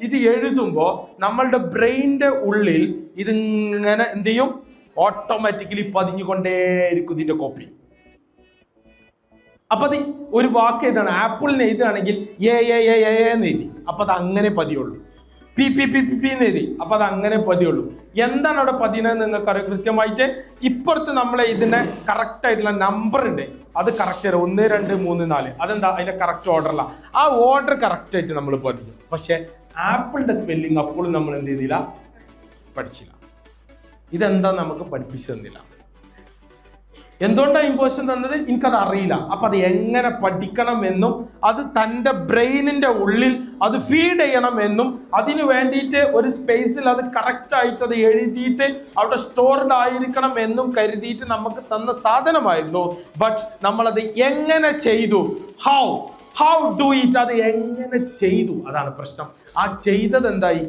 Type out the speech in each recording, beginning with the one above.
ഇത് എഴുതുമ്പോൾ നമ്മളുടെ ബ്രെയിനിന്റെ ഉള്ളിൽ ഇതിങ്ങനെ എന്ത് ചെയ്യും? ഓട്ടോമാറ്റിക്കലി പതിഞ്ഞുകൊണ്ടേയിരിക്കും ഇതിന്റെ കോപ്പി. അപ്പൊ അത് ഒരു വാക്ക് എഴുതാണ്, ആപ്പിളിന് എഴുതുകയാണെങ്കിൽ എന്ന് എഴുതി, അപ്പൊ അത് അങ്ങനെ പതിയുള്ളൂ. P P P P P എന്ന് എഴുതി, അപ്പൊ അത് അങ്ങനെ പതിയുള്ളൂ. എന്താണ് അവിടെ പതിയുന്നത് നിങ്ങൾക്ക് കൃത്യമായിട്ട്? ഇപ്പുറത്ത് നമ്മളെ ഇതിന്റെ കറക്റ്റ് ആയിട്ടുള്ള നമ്പർ ഉണ്ട്, അത് കറക്റ്റ് 1 2 3 4, അതെന്താ അതിന്റെ കറക്റ്റ് ഓർഡറല്ല. ആ ഓർഡർ കറക്റ്റ് ആയിട്ട് നമ്മൾ പതിഞ്ഞു. പക്ഷെ ആപ്പിളിന്റെ സ്പെല്ലിംഗ് അപ്പോഴും നമ്മൾ എന്ത് ചെയ്തില്ല? പഠിച്ചില്ല. ഇതെന്താ നമുക്ക് പഠിപ്പിച്ചു തന്നില്ല. എന്തുകൊണ്ടാണ് ഇമ്പോസിഷൻ തന്നത്? എനിക്കത് അറിയില്ല. അപ്പൊ അത് എങ്ങനെ പഠിക്കണം എന്നും അത് തൻ്റെ ബ്രെയിനിന്റെ ഉള്ളിൽ അത് ഫീഡ് ചെയ്യണം എന്നും അതിനു വേണ്ടിയിട്ട് ഒരു സ്പേസിൽ അത് കറക്റ്റ് ആയിട്ട് അത് എഴുതിയിട്ട് അവിടെ സ്റ്റോർഡ് ആയിരിക്കണം എന്നും കരുതിയിട്ട് നമുക്ക് തന്ന സാധനമായിരുന്നു. ബട്ട് നമ്മളത് എങ്ങനെ ചെയ്തു? How do it? അത് എങ്ങനെ ചെയ്തു? അതാണ് പ്രശ്നം. ആ ചെയ്തത് എന്തായി?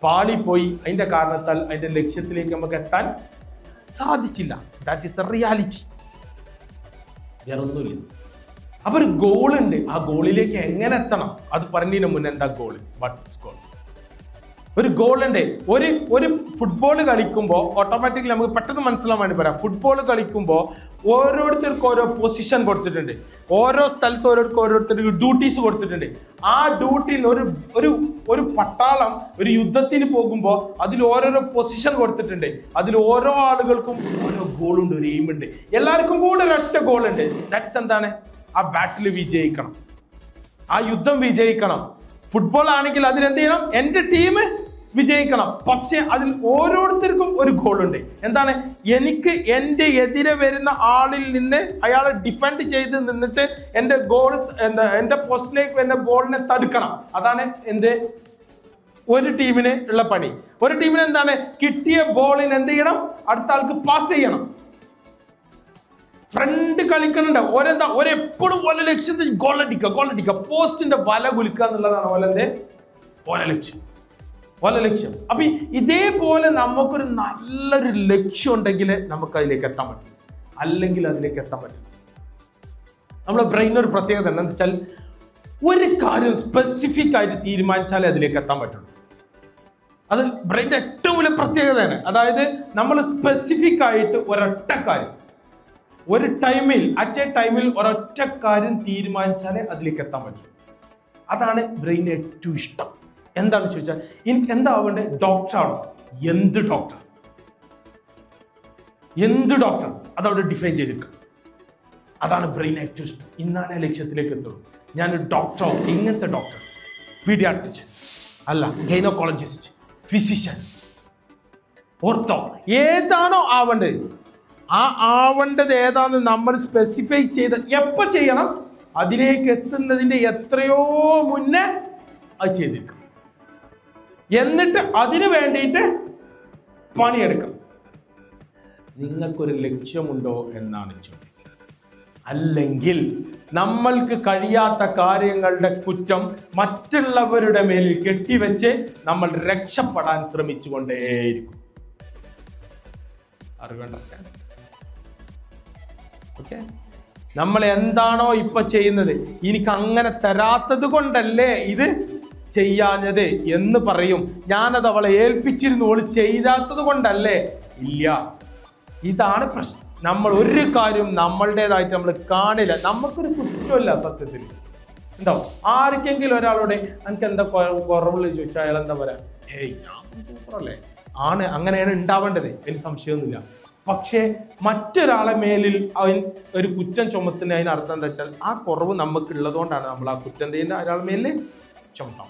പാളിപ്പോയി. അതിന്റെ കാരണത്താൽ അതിന്റെ ലക്ഷ്യത്തിലേക്ക് നമുക്ക് എത്താൻ സാധിച്ചില്ല. That is the reality. വേറൊന്നുമില്ല. അപ്പൊ ഒരു ഗോൾ ഉണ്ട്. ആ ഗോളിലേക്ക് എങ്ങനെ എത്തണം? അത് പറഞ്ഞതിന് മുന്നേ എന്താ ഗോൾ? What is goal? ഒരു ഗോൾ ഉണ്ട്. ഒരു ഫുട്ബോൾ കളിക്കുമ്പോൾ ഓട്ടോമാറ്റിക്കലി നമുക്ക് പെട്ടെന്ന് മനസ്സിലാൻ വേണ്ടി പറയാം. ഫുട്ബോൾ കളിക്കുമ്പോൾ ഓരോരുത്തർക്കും ഓരോ പൊസിഷൻ കൊടുത്തിട്ടുണ്ട്. ഓരോ സ്ഥലത്ത് ഓരോരുത്തർക്ക് ഡ്യൂട്ടീസ് കൊടുത്തിട്ടുണ്ട്. ആ ഡ്യൂട്ടിയിൽ ഒരു പട്ടാളം ഒരു യുദ്ധത്തിന് പോകുമ്പോൾ അതിൽ ഓരോരോ പൊസിഷൻ കൊടുത്തിട്ടുണ്ട്. അതിൽ ഓരോ ആളുകൾക്കും ഓരോ ഗോളുണ്ട്, ഒരു എയിം ഉണ്ട്. എല്ലാവർക്കും കൂടെ ഒരൊറ്റ ഗോൾ ഉണ്ട്. ദാറ്റ്സ് എന്താണ്? ആ ബാറ്റിൽ വിജയിക്കണം, ആ യുദ്ധം വിജയിക്കണം. ഫുട്ബോൾ ആണെങ്കിൽ അതിനെന്ത് ചെയ്യണം? എൻ്റെ ടീം വിജയിക്കണം. പക്ഷെ അതിൽ ഓരോരുത്തർക്കും ഒരു ഗോളുണ്ട്. എന്താണ്? എനിക്ക് എൻ്റെ എതിരെ വരുന്ന ആളിൽ നിന്ന് അയാളെ ഡിഫെൻഡ് ചെയ്ത് നിന്നിട്ട് എൻ്റെ ഗോൾ എൻ്റെ പോസ്റ്റിലേക്ക് വരുന്ന ബോളിനെ തടുക്കണം. അതാണ് എന്ത്? ഒരു ടീമിന് ഉള്ള പണി. ഒരു ടീമിന് എന്താണ്? കിട്ടിയ ബോളിന് എന്ത് ചെയ്യണം? അടുത്ത ആൾക്ക് പാസ് ചെയ്യണം. ഫ്രണ്ട് കളിക്കുന്നുണ്ട്. ഒരെപ്പോഴും ഓരോ ലക്ഷ്യത്തിൽ ഗോളടിക്കുക, പോസ്റ്റിന്റെ വല കുലുക്കുക എന്നുള്ളതാണ് ഓല ലക്ഷ്യം. അപ്പൊ ഇതേപോലെ നമുക്കൊരു നല്ലൊരു ലക്ഷ്യം ഉണ്ടെങ്കിൽ നമുക്ക് അതിലേക്ക് എത്താൻ പറ്റും, അല്ലെങ്കിൽ അതിലേക്ക് എത്താൻ പറ്റും. നമ്മുടെ ബ്രെയിൻ ഒരു പ്രത്യേകത എന്താ വെച്ചാൽ ഒരു കാര്യം സ്പെസിഫിക് ആയിട്ട് തീരുമാനിച്ചാലേ അതിലേക്ക് എത്താൻ പറ്റുള്ളൂ. അത് ബ്രെയിൻ്റെ ഏറ്റവും വലിയ പ്രത്യേകതയാണ്. അതായത് നമ്മൾ സ്പെസിഫിക് ആയിട്ട് ഒരൊറ്റ കാര്യം ഒരു ടൈമിൽ ഒരൊറ്റ കാര്യം തീരുമാനിച്ചാലേ അതിലേക്ക് എത്താൻ പറ്റും. അതാണ് ബ്രെയിന് ഏറ്റവും ഇഷ്ടം. എന്താണ് ചോദിച്ചാൽ എനിക്ക് എന്താവേണ്ടത്? ഡോക്ടറാണോ? എന്ത് ഡോക്ടർ അതവിടെ ഡിഫൈൻ ചെയ്തിരിക്കും. അതാണ് ബ്രെയിൻ ഏറ്റവും ഇഷ്ടം. ഇന്നാലേ ലക്ഷ്യത്തിലേക്ക് എത്തുള്ളൂ. ഞാനൊരു ഡോക്ടറോ? ഇങ്ങനത്തെ ഡോക്ടർ, പീഡിയാട്രിഷ്യൻ അല്ല, ഗൈനക്കോളജിസ്റ്റ്, ഫിസിഷ്യൻ, ഓർത്തോ, ഏതാണോ ആവേണ്ടത് ആ ആവേണ്ടത് ഏതാന്ന് നമ്മൾ സ്പെസിഫൈ ചെയ്ത് എപ്പോൾ ചെയ്യണം? അതിലേക്ക് എത്തുന്നതിൻ്റെ എത്രയോ മുന്നേ അത് ചെയ്തിരിക്കണം. എന്നിട്ട് അതിനു വേണ്ടിയിട്ട് പണിയെടുക്കണം. നിങ്ങൾക്കൊരു ലക്ഷ്യമുണ്ടോ എന്നാണ് ചോദ്യം. അല്ലെങ്കിൽ നമ്മൾക്ക് കഴിയാത്ത കാര്യങ്ങളുടെ കുറ്റം മറ്റുള്ളവരുടെ മേലിൽ കെട്ടിവെച്ച് നമ്മൾ രക്ഷപ്പെടാൻ ശ്രമിച്ചുകൊണ്ടേയിരിക്കും. ഓക്കെ, നമ്മൾ എന്താണോ ഇപ്പൊ ചെയ്യുന്നത്, എനിക്ക് അങ്ങനെ തരാത്തത് കൊണ്ടല്ലേ ഇത് ചെയ്യാഞ്ഞത് എന്ന് പറയും. ഞാനത് അവളെ ഏൽപ്പിച്ചിരുന്നു, അവള് ചെയ്യാത്തത് കൊണ്ടല്ലേ. ഇല്ല, ഇതാണ് പ്രശ്നം. നമ്മൾ ഒരു കാര്യം നമ്മളുടേതായിട്ട് നമ്മൾ കാണില്ല. നമുക്കൊരു കുറ്റമില്ല സത്യത്തിൽ. ഉണ്ടാവും ആർക്കെങ്കിലും ഒരാളോട് എനിക്ക് എന്താ കുറവുള്ള ചോദിച്ചാൽ അയാൾ എന്താ പറയാ? ഞാൻ സൂപ്പറല്ലേ, ആണ്, അങ്ങനെയാണ് ഉണ്ടാവേണ്ടത്, അതിൽ സംശയമൊന്നുമില്ല. പക്ഷേ മറ്റൊരാളെ മേലിൽ ഒരു കുറ്റം ചുമത്തുന്ന അതിനർത്ഥം എന്താ വെച്ചാൽ ആ കുറവ് നമുക്കുള്ളത് കൊണ്ടാണ് നമ്മൾ ആ കുറ്റം ചെയ്യുന്ന ഒരാളുടെ മേലിൽ ചുമത്താം.